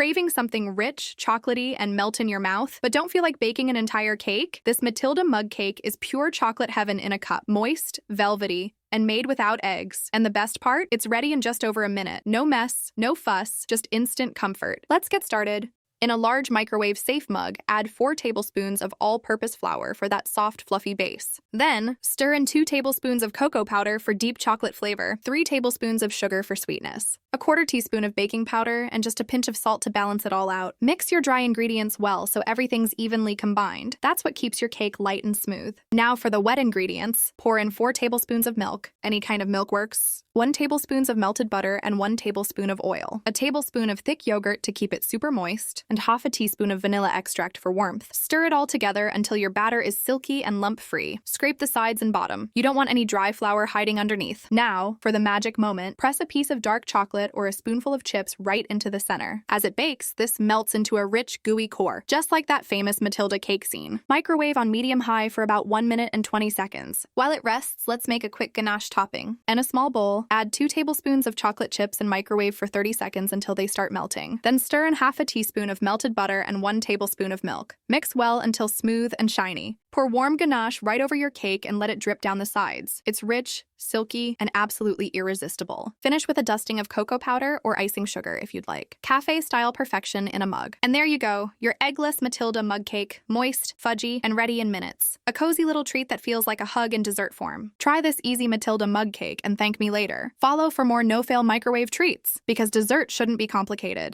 Craving something rich, chocolatey, and melt in your mouth, but don't feel like baking an entire cake? This Matilda Mug Cake is pure chocolate heaven in a cup. Moist, velvety, and made without eggs. And the best part? It's ready in just over a minute. No mess, no fuss, just instant comfort. Let's get started. In a large microwave-safe mug, add 4 tablespoons of all-purpose flour for that soft, fluffy base. Then, stir in 2 tablespoons of cocoa powder for deep chocolate flavor, 3 tablespoons of sugar for sweetness, a 1/4 teaspoon of baking powder, and just a pinch of salt to balance it all out. Mix your dry ingredients well so everything's evenly combined. That's what keeps your cake light and smooth. Now for the wet ingredients, pour in 4 tablespoons of milk. Any kind of milk works. 1 tablespoon of melted butter and 1 tablespoon of oil. A tablespoon of thick yogurt to keep it super moist, and 1/2 teaspoon of vanilla extract for warmth. Stir it all together until your batter is silky and lump-free. Scrape the sides and bottom. You don't want any dry flour hiding underneath. Now, for the magic moment, press a piece of dark chocolate or a spoonful of chips right into the center. As it bakes, this melts into a rich, gooey core, just like that famous Matilda cake scene. Microwave on medium-high for about 1 minute and 20 seconds. While it rests, let's make a quick ganache topping. In a small bowl, add 2 tablespoons of chocolate chips and microwave for 30 seconds until they start melting. Then stir in 1/2 teaspoon of melted butter and 1 tablespoon of milk. Mix well until smooth and shiny. Pour warm ganache right over your cake and let it drip down the sides. It's rich, silky, and absolutely irresistible. Finish with a dusting of cocoa powder or icing sugar if you'd like. Cafe-style perfection in a mug. And there you go, your eggless Matilda Mug Cake, moist, fudgy, and ready in minutes. A cozy little treat that feels like a hug in dessert form. Try this easy Matilda Mug Cake and thank me later. Follow for more no-fail microwave treats, because dessert shouldn't be complicated.